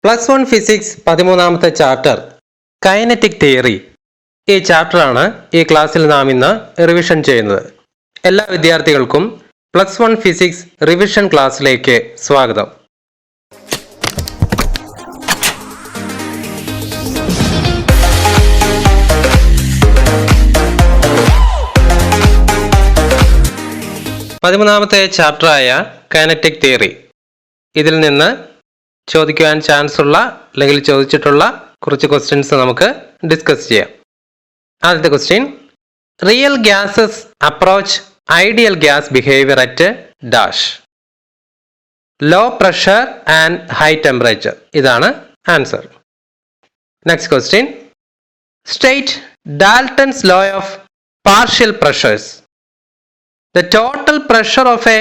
Plus one physics 13ാമത്തെ chapter kinetic theory. ഈ ചാപ്റ്ററാണ് ഈ ക്ലാസ്സിൽ നാം ഇന്ന് റിവിഷൻ ചെയ്യുന്നത്. എല്ലാ വിദ്യാർത്ഥികൾക്കും പ്ലസ് വൺ ഫിസിക്സ് റിവിഷൻ ക്ലാസ്സിലേക്ക് സ്വാഗതം. പതിമൂന്നാമത്തെ ചാപ്റ്ററായ കൈനറ്റിക് തിയറി, ഇതിൽ നിന്ന് ചോദിക്കുവാൻ ചാൻസ് ഉള്ള അല്ലെങ്കിൽ ചോദിച്ചിട്ടുള്ള കുറച്ച് ക്വസ്റ്റ്യൻസ് നമുക്ക് ഡിസ്കസ് ചെയ്യാം. ആദ്യത്തെ question, real gases approach ideal gas behaviour at dash, low pressure and high temperature. ഇതാണ് answer. Next question, state Dalton's law of partial pressures. The total pressure of a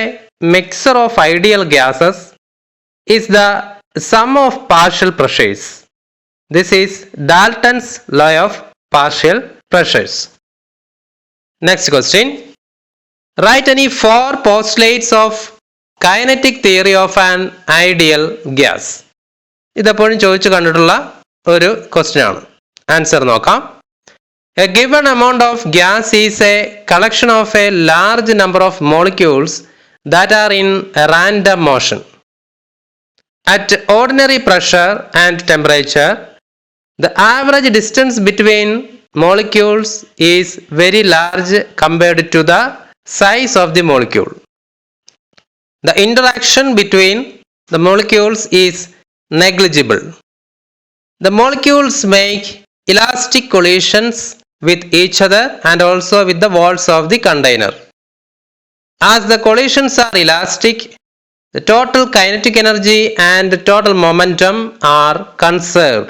mixture of ideal gases is the sum of partial pressures. This is Dalton's law of partial pressures. Next question, write any four postulates of kinetic theory of an ideal gas. ഇതെപ്പോഴും ചോദിച്ചു കണ്ടിട്ടുള്ള ഒരു question ആണ്. Answer നോക്കാം. A given amount of gas is a collection of a large number of molecules that are in a random motion. At ordinary pressure and temperature, the average distance between molecules is very large compared to the size of the molecule. The interaction between the molecules is negligible. The molecules make elastic collisions with each other and also with the walls of the container. As the collisions are elastic, the total kinetic energy and the total momentum are conserved.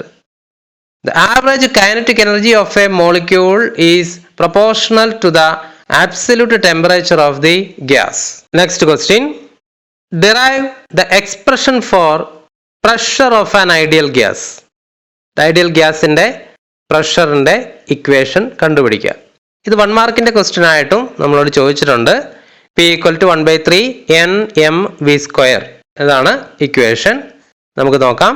The average kinetic energy of a molecule is proportional to the absolute temperature of the gas. Next question, derive the expression for pressure of an ideal gas. The ideal gas inde പ്രഷറിൻ്റെ equation കണ്ടുപിടിക്കുക. ഇത് 1 മാർക്കിൻ്റെ question ആയിട്ടും നമ്മളോട് ചോദിച്ചിട്ടുണ്ട്. P = 1/3 NmV². ഇതാണ് equation. നമുക്ക് നോക്കാം.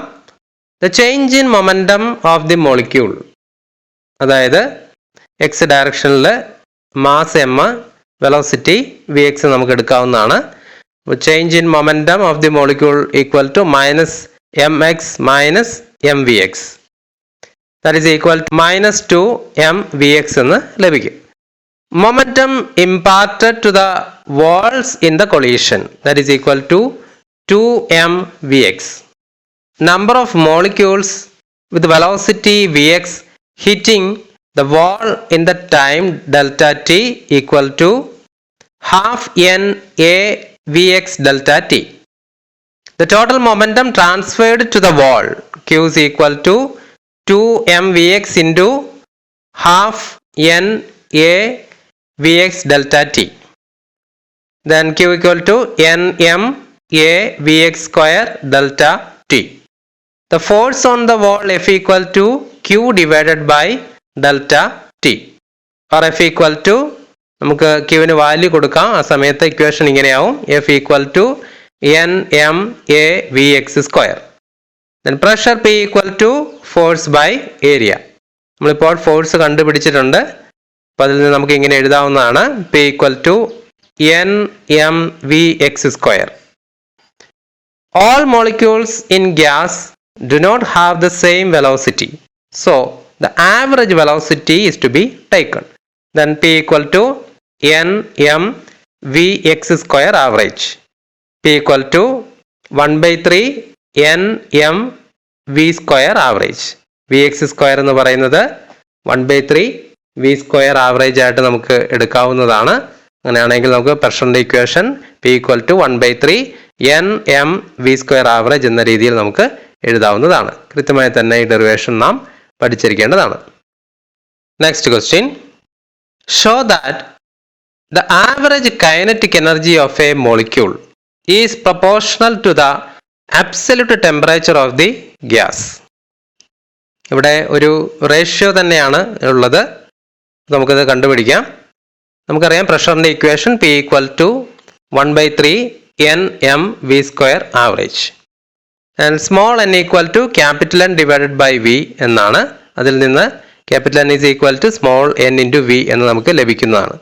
The change in momentum of the molecule, അതായത് എക്സ് ഡയറക്ഷനിൽ മാസ് എം, വെലോസിറ്റി Vx നമുക്ക് എടുക്കാവുന്നതാണ്. Change in momentum of the molecule equal to -mx - mvx. That is equal to -2mvx എന്ന് ലഭിക്കും. Momentum imparted to the walls in the collision, that is equal to 2mvx. Number of molecules with velocity vx hitting the wall in the time delta t equal to half n a vx delta t. The total momentum transferred to the wall q is equal to 2mvx into half n a vx delta t. Then q equal to nm a vx² delta t. The force on the wall F equal to q divided by delta t, or F equal to, നമുക്ക് q ന് value കൊടുക്കാം. ആ സമയത്ത് equation ഇങ്ങനെയാവും. F equal to nm a vx². Then pressure P equal to force by area. നമ്മളിപ്പോൾ force കണ്ടുപിടിച്ചിട്ടുണ്ട്. അപ്പോൾ അതിൽ നിന്ന് നമുക്ക് ഇങ്ങനെ എഴുതാവുന്നതാണ്. P equal to nmvx². All molecules in gas do not have the same velocity, so the average velocity is to be taken. Then P equal to nmvx² average. P equal to 1/3 nmv² average. Vx² എന്ന് പറയുന്നത് 1/3 v² average ആയിട്ട് നമുക്ക് എടുക്കാവുന്നതാണ്. അങ്ങനെയാണെങ്കിൽ നമുക്ക് പ്രഷറിൻ്റെ equation P equal to 1/3 nmv² average എന്ന രീതിയിൽ നമുക്ക് എഴുതാവുന്നതാണ്. കൃത്യമായി തന്നെ ഈ ഡെറിവേഷൻ നാം പഠിച്ചിരിക്കേണ്ടതാണ്. Next question, show that the average kinetic energy of a molecule is proportional to the absolute temperature of the gas. ഇവിടെ ഒരു റേഷ്യോ തന്നെയാണ് ഉള്ളത്. നമുക്കിത് കണ്ടുപിടിക്കാം. നമുക്കറിയാം പ്രഷറിൻ്റെ equation P equal to 1/3 nmv² average. And small n equal to capital N divided by V എന്നാണ്. അതിൽ നിന്ന് capital N is equal to small n into V എന്ന് നമുക്ക് ലഭിക്കുന്നതാണ്.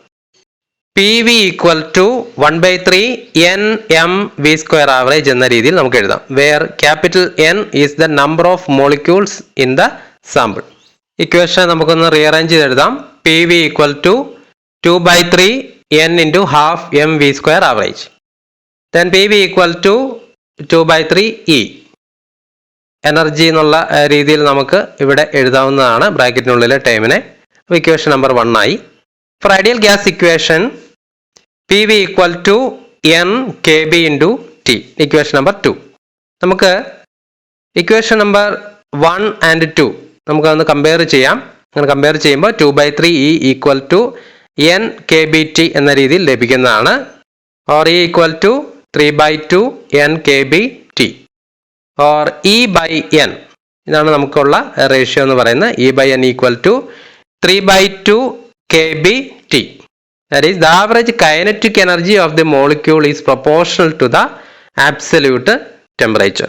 P V equal to 1/3 N M V square average എന്ന രീതിയിൽ നമുക്ക് എഴുതാം. Where capital N is the number of molecules in the sample. Equation നമുക്കൊന്ന് റീഅറേഞ്ച് ചെയ്ത് എഴുതാം. P V equal to 2/3 n into half M V square average. Then P V equal to 2/3 E. Energy എന്നുള്ള രീതിയിൽ നമുക്ക് ഇവിടെ എഴുതാവുന്നതാണ് ബ്രാക്കറ്റിനുള്ളിലെ ടേമിനെ. Equation number 1 ആയി. For ideal gas equation P V equal to N K B into T. Equation number 2. നമുക്ക് equation number 1 and 2 നമുക്കൊന്ന് compare ചെയ്യാം. അങ്ങനെ കമ്പയർ ചെയ്യുമ്പോൾ 2/3 E equal to N K B T എന്ന രീതിയിൽ ലഭിക്കുന്നതാണ്. Or E equal to 3/2 N K B T or E by N. ഇതാണ് നമുക്കുള്ള റേഷ്യോ എന്ന് പറയുന്നത്. E by N equal to 3/2 K B T. That is, the average kinetic energy of the molecule is proportional to the absolute temperature.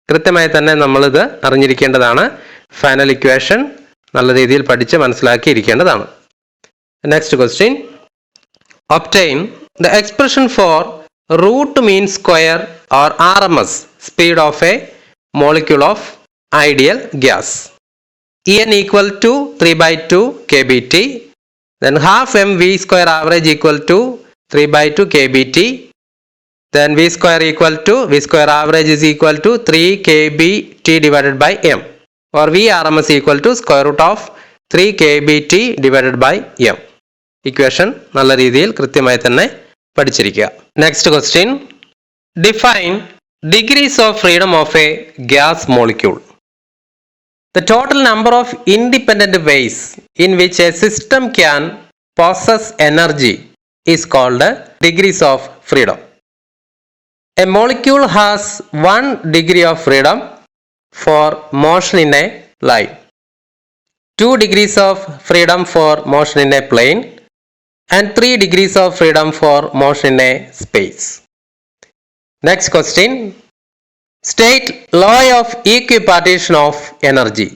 കൃത്യമായി തന്നെ നമ്മളിത് അറിഞ്ഞിരിക്കേണ്ടതാണ്. Final equation നല്ല രീതിയിൽ പഠിച്ച് മനസ്സിലാക്കിയിരിക്കേണ്ടതാണ്. Next question. Obtain the expression for root mean square or RMS speed of a molecule of ideal gas. En equal to 3/2 kBt. Then half m v square average equal to 3/2 kBt. Then v square equal to v square average is equal to 3 kBt divided by m. Or v RMS equal to square root of 3 kBt divided by m. Equation നല്ല രീതിയിൽ കൃത്യമായി തന്നെ പഠിച്ചിരിക്കുക. Next question. Define degrees of freedom of a gas molecule. The total number of independent ways in which a system can possess energy is called degrees of freedom. A molecule has 1 degree of freedom for motion in a line, 2 degrees of freedom for motion in a plane, and 3 degrees of freedom for motion in a space. Next question. State law of equipartition of energy.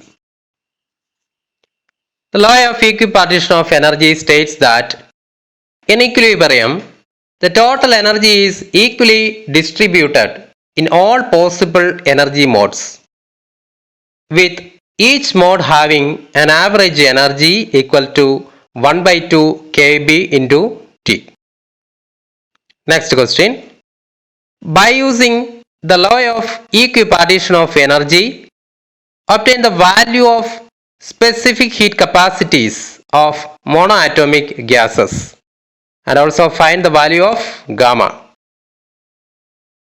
The law of equipartition of energy states that in equilibrium, the total energy is equally distributed in all possible energy modes, with each mode having an average energy equal to 1/2 kb into T. Next question. By using the law of equipartition of energy, obtain the value of specific heat capacities of monoatomic gases and also find the value of gamma.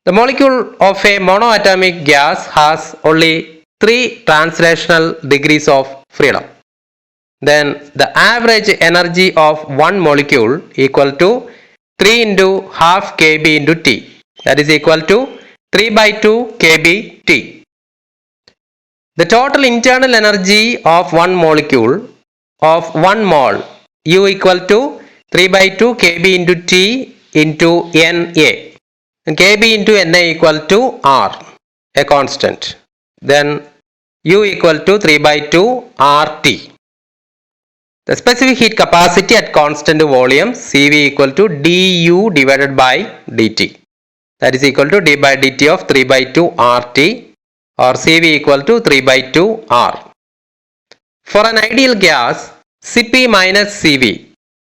The molecule of a monoatomic gas has only 3 translational degrees of freedom. Then the average energy of one molecule equal to 3 into half kb into T. That is equal to 3/2 kBt. The total internal energy of one molecule of 1 mole U equal to 3/2 kb into T into Na. And kb into Na equal to R, a constant. Then U equal to 3/2 RT. The specific heat capacity at constant volume Cv equal to du divided by dt. That is equal to d by dt of 3/2 RT or Cv equal to 3/2 R. For an ideal gas, Cp minus Cv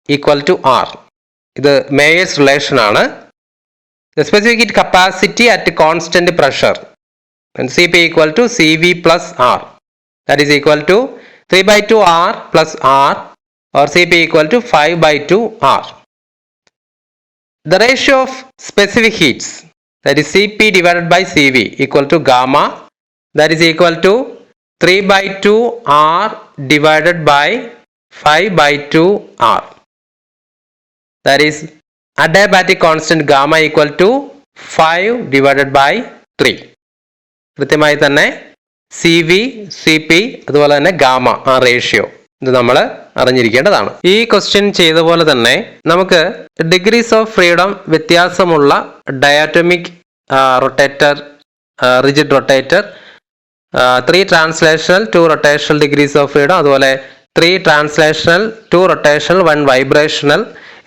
equal to R. ഇത് Mayers relation ആണ്. The specific heat capacity at constant pressure and Cp equal to Cv plus R. That is equal to 3/2 R plus R or Cp equal to 5/2 R. The ratio of specific heats, that is Cp divided by Cv equal to gamma, that is equal to 3/2 R divided by 5/2 R. That is adiabatic constant gamma equal to 5 divided by 3. കൃത്യമായി തന്നെ Cv, Cp അതുപോലെ തന്നെ gamma ആ ratio ഇത് നമ്മൾ അറിഞ്ഞിരിക്കേണ്ടതാണ്. ഈ question ചെയ്ത പോലെ തന്നെ നമുക്ക് ഡിഗ്രീസ് ഓഫ് ഫ്രീഡം വ്യത്യാസമുള്ള diatomic rotator rigid rotator, 3 translational 2 rotational degrees of freedom, അതുപോലെ 3 ട്രാൻസ്ലേഷണൽ 2 റൊട്ടേഷണൽ 1 വൈബ്രേഷണൽ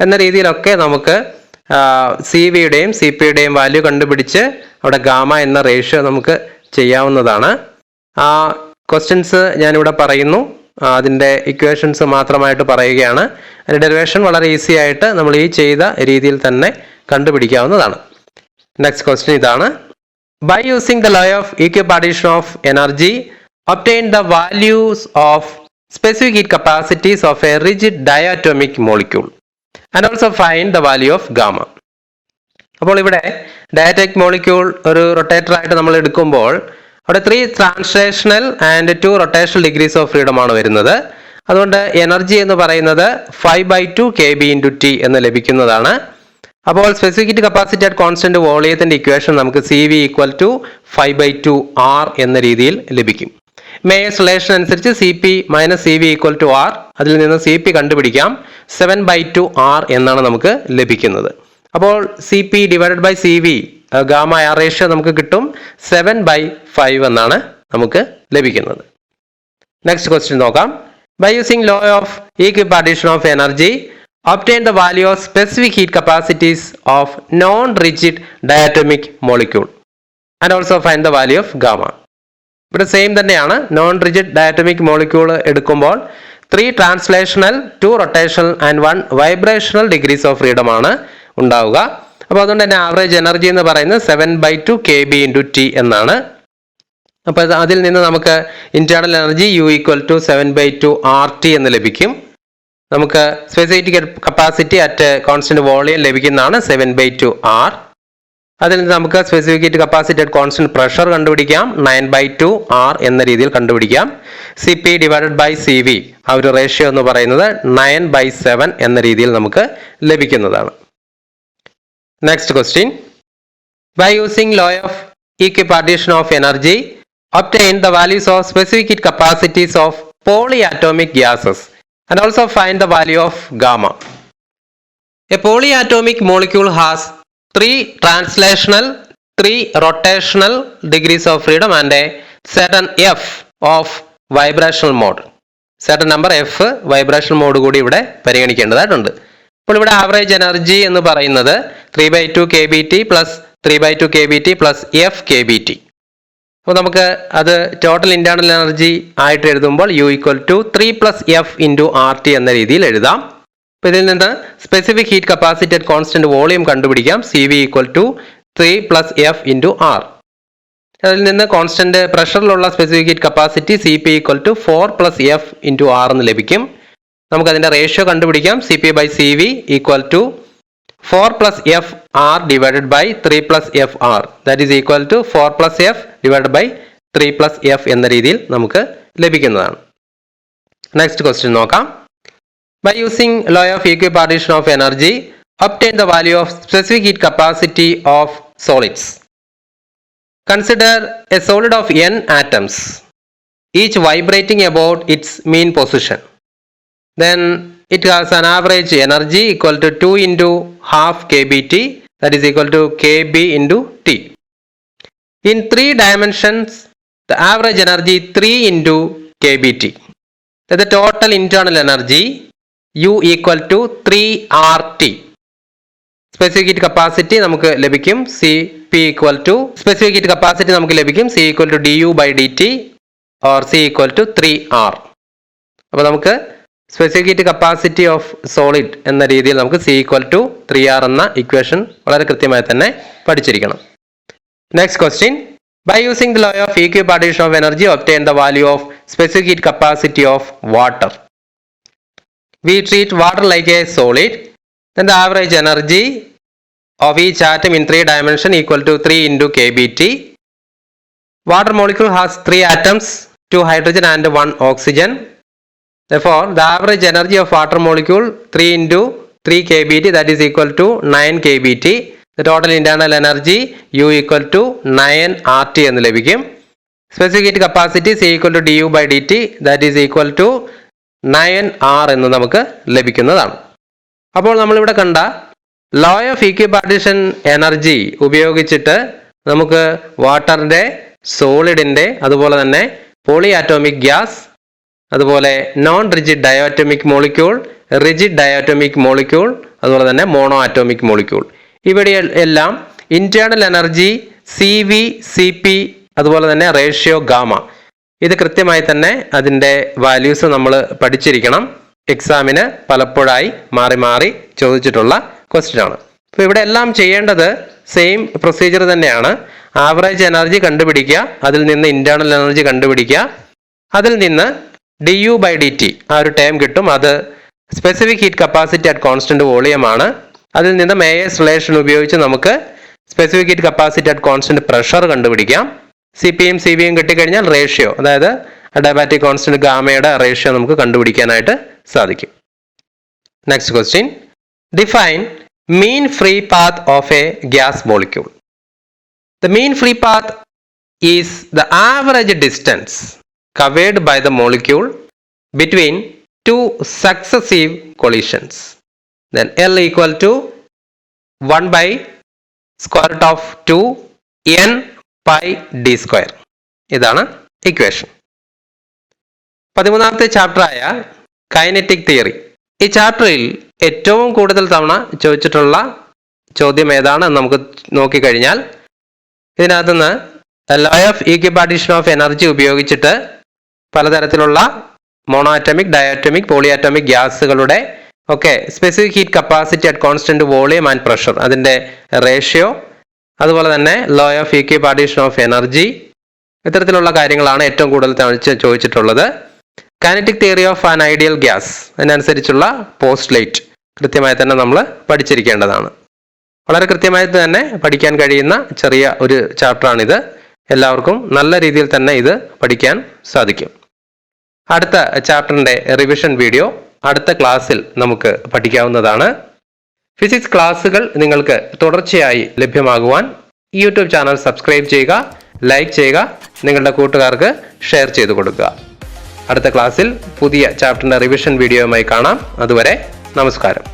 എന്ന രീതിയിലൊക്കെ നമുക്ക് സി വിയുടെയും സി പിയുടെയും വാല്യൂ കണ്ടുപിടിച്ച് അവിടെ ഗാമ എന്ന റേഷ്യോ നമുക്ക് ചെയ്യാവുന്നതാണ്. ആ ക്വസ്റ്റ്യൻസ് ഞാനിവിടെ പറയുന്നു, അതിൻ്റെ ഇക്വേഷൻസ് മാത്രമായിട്ട് പറയുകയാണ്. അതിൻ്റെ ഡെറിവേഷൻ വളരെ ഈസി ആയിട്ട് നമ്മൾ ഈ ചെയ്ത രീതിയിൽ തന്നെ കണ്ടുപിടിക്കാവുന്നതാണ്. നെക്സ്റ്റ് ക്വസ്റ്റ്യൻ ഇതാണ്. By using the law of equipartition of energy, obtain the values of specific heat capacities of a rigid diatomic molecule and also find the value of gamma. അപ്പോൾ ഇവിടെ ഡയറ്റോമിക് മോളിക്യൂൾ ഒരു rotator ആയിട്ട് നമ്മൾ എടുക്കുമ്പോൾ അവിടെ 3 translational and 2 rotational degrees of freedom ആണ് വരുന്നത്. അതുകൊണ്ട് എനർജി എന്ന് പറയുന്നത് 5/2 kB/T എന്ന് ലഭിക്കുന്നതാണ്. അപ്പോൾ specific heat capacity at constant വോളിയത്തിന്റെ ഇക്വേഷൻ നമുക്ക് CV = 5/2 R എന്ന രീതിയിൽ ലഭിക്കും. മേയേഴ്സ് റിലേഷൻ അനുസരിച്ച് CP - CV = R. അതിൽ നിന്ന് CP കണ്ടുപിടിക്കാം. 7/2 R എന്നാണ് നമുക്ക് ലഭിക്കുന്നത്. അപ്പോൾ CP / CV gamma R ratio നമുക്ക് കിട്ടും 7/5 എന്നാണ് നമുക്ക് ലഭിക്കുന്നത്. നെക്സ്റ്റ് ക്വസ്റ്റ്യൻ നോക്കാം. By using law of equipartition of energy, obtain the value of specific heat capacities of non-rigid diatomic molecule and also find the value of gamma. ഇവിടെ same തന്നെയാണ്. Non rigid diatomic molecule എടുക്കുമ്പോൾ 3 translational 2 rotational and 1 vibrational degrees of freedom ആണ് ഉണ്ടാവുക. അപ്പോൾ അതുകൊണ്ട് തന്നെ average energy എന്ന് പറയുന്നത് 7/2 kB/T എന്നാണ്. അപ്പോൾ അതിൽ നിന്ന് നമുക്ക് ഇന്റേണൽ എനർജി U = 7/2 RT എന്ന് ലഭിക്കും. നമുക്ക് specific capacity at constant volume ലഭിക്കുന്നതാണ് 7/2 R. അതിൽ നിന്ന് നമുക്ക് specific heat capacity at constant pressure കണ്ടുപിടിക്കാം 9/2 R എന്ന രീതിയിൽ കണ്ടുപിടിക്കാം. CP / CV ആ ഒരു റേഷ്യോ എന്ന് പറയുന്നത് 9/7 എന്ന രീതിയിൽ നമുക്ക് ലഭിക്കുന്നതാണ്. Next question. By using law of equipartition of energy, obtain the values of specific heat capacities of polyatomic gases and also find the value of gamma. A polyatomic molecule has 3 translational, 3 rotational degrees of freedom and a certain F of vibrational mode. Certain number F vibrational mode കൂടി ഇവിടെ പരിഗണിക്കേണ്ടതായിട്ടുണ്ട്. അപ്പോൾ ഇവിടെ average energy എന്ന് പറയുന്നത് 3/2 kBT plus 3/2 kBT plus F kBT. അപ്പോൾ നമുക്ക് അത് total internal energy ആയിട്ട് എഴുതുമ്പോൾ U = 3 + F × RT എന്ന രീതിയിൽ എഴുതാം. അപ്പോൾ ഇതിൽ നിന്ന് specific heat capacity at constant volume കണ്ടുപിടിക്കാം. CV = 3 + F × R. അതിൽ നിന്ന് കോൺസ്റ്റന്റ് പ്രഷറിലുള്ള specific heat capacity CP = 4 + F × R എന്ന് ലഭിക്കും. നമുക്ക് അതിന്റെ റേഷ്യോ കണ്ടുപിടിക്കാം. CP/CV = 4 + F R divided by 3 + F R, that is equal to 4 + F divided by 3 + F എന്ന രീതിയിൽ നമുക്ക് ലഭിക്കുന്നതാണ്. നെക്സ്റ്റ് ക്വസ്റ്റ്യൻ നോക്കാം. By using law of equipartition of energy, obtain the value of specific heat capacity of solids. Consider a solid of n atoms, each vibrating about its mean position. Then it has an average energy equal to 2 × ½ kBT, that is equal to kB × T. In 3 dimensions, the average energy 3 × kBT. The total internal energy U = 3 RT. Specific heat capacity നമുക്ക് ലഭിക്കും CP = specific heat capacity നമുക്ക് ലഭിക്കും C = du/dt or C = 3 R. അപ്പോൾ നമുക്ക് specific heat capacity of solid എന്ന രീതിയിൽ നമുക്ക് C = 3 R എന്ന ഇക്വേഷൻ വളരെ കൃത്യമായി തന്നെ പഠിച്ചിരിക്കണം. Next question. By using the law of equipartition of energy, obtain the value of specific heat capacity of water. We treat water like a solid, then the average energy of each atom in 3 dimensions equal to 3 × kBT. Water molecule has 3 atoms, 2 hydrogen and 1 oxygen. Therefore, the average energy of water molecule 3 × 3 kBT, that is equal to 9 kBT. The total internal energy U = 9 RT എന്ന് ലഭിക്കും. Specific heat capacity C = du/dt, that is equal to 9 R എന്ന് നമുക്ക് ലഭിക്കുന്നതാണ്. അപ്പോൾ നമ്മളിവിടെ കണ്ട law of ഈക്വിപാർട്ടീഷൻ energy ഉപയോഗിച്ചിട്ട് നമുക്ക് വാട്ടറിൻ്റെ, സോളിഡിൻ്റെ, അതുപോലെ തന്നെ പോളി ആറ്റോമിക് ഗ്യാസ്, അതുപോലെ non rigid diatomic molecule, rigid diatomic molecule, അതുപോലെ തന്നെ മോണോ ആറ്റോമിക് മോളിക്യൂൾ. ഇവിടെ എല്ലാം ഇന്റേണൽ എനർജി CV, CP, അതുപോലെ തന്നെ റേഷ്യോ ഗാമ, ഇത് കൃത്യമായി തന്നെ അതിൻ്റെ വാല്യൂസ് നമ്മൾ പഠിച്ചിരിക്കണം. എക്സാമിന് പലപ്പോഴായി മാറി മാറി ചോദിച്ചിട്ടുള്ള ക്വസ്റ്റ്യൻ ആണ്. അപ്പോൾ ഇവിടെ എല്ലാം ചെയ്യേണ്ടത് സെയിം പ്രൊസീജിയർ തന്നെയാണ്. ആവറേജ് എനർജി കണ്ടുപിടിക്കുക, അതിൽ നിന്ന് ഇന്റേണൽ എനർജി കണ്ടുപിടിക്കുക, അതിൽ നിന്ന് du/dt ആ ഒരു ടേം കിട്ടും. അത് specific heat capacity at constant volume ആണ്. അതിൽ നിന്ന് മേയേഴ്സ് റിലേഷൻ ഉപയോഗിച്ച് നമുക്ക് specific heat capacity at constant pressure കണ്ടുപിടിക്കാം. CPയും CVയും കിട്ടിക്കഴിഞ്ഞാൽ റേഷ്യോ, അതായത് അഡിയാബാറ്റിക് കോൺസ്റ്റന്റ് ഗാമയുടെ റേഷ്യോ നമുക്ക് കണ്ടുപിടിക്കാനായിട്ട് സാധിക്കും. Next question, define mean free path of a gas molecule. The mean free path is the average distance covered by the molecule between two successive collisions. Then L equal to 1 by square root of 2 n pi d square. ഇതാണ് equation. 13ാമത്തെ ചാപ്റ്ററായ kinetic theory. ഈ ചാപ്റ്ററിൽ ഏറ്റവും കൂടുതൽ തവണ ചോദിച്ചിട്ടുള്ള ചോദ്യം ഏതാണെന്ന് നമുക്ക് നോക്കിക്കഴിഞ്ഞാൽ, ഇതിനകത്തുനിന്ന് law of equipartition of energy ഉപയോഗിച്ചിട്ട് പലതരത്തിലുള്ള മോണോ ആറ്റോമിക്, ഡയോറ്റോമിക്, പോളിയാറ്റോമിക് ഗ്യാസുകളുടെ ഒക്കെ specific heat capacity at constant volume and pressure, അതിൻ്റെ റേഷ്യോ, അതുപോലെ തന്നെ law of equipartition of energy, ഇത്തരത്തിലുള്ള കാര്യങ്ങളാണ് ഏറ്റവും കൂടുതൽ ചോദിച്ചിട്ടുള്ളത്. Kinetic theory of an ideal gas, അതിനനുസരിച്ചുള്ള പോസ്റ്റ്ലേറ്റ് കൃത്യമായി തന്നെ നമ്മൾ പഠിച്ചിരിക്കേണ്ടതാണ്. വളരെ കൃത്യമായിട്ട് തന്നെ പഠിക്കാൻ കഴിയുന്ന ചെറിയ ഒരു ചാപ്റ്ററാണിത്. എല്ലാവർക്കും നല്ല രീതിയിൽ തന്നെ ഇത് പഠിക്കാൻ സാധിക്കും. അടുത്ത ചാപ്റ്ററിൻ്റെ റിവിഷൻ വീഡിയോ അടുത്ത ക്ലാസ്സിൽ നമുക്ക് പഠിക്കാവുന്നതാണ്. ഫിസിക്സ് ക്ലാസ്സുകൾ നിങ്ങൾക്ക് തുടർച്ചയായി ലഭ്യമാകുവാൻ യൂട്യൂബ് ചാനൽ സബ്സ്ക്രൈബ് ചെയ്യുക, ലൈക്ക് ചെയ്യുക, നിങ്ങളുടെ കൂട്ടുകാർക്ക് ഷെയർ ചെയ്തു കൊടുക്കുക. അടുത്ത ക്ലാസ്സിൽ പുതിയ ചാപ്റ്ററിൻ്റെ റിവിഷൻ വീഡിയോയുമായി കാണാം. അതുവരെ നമസ്കാരം.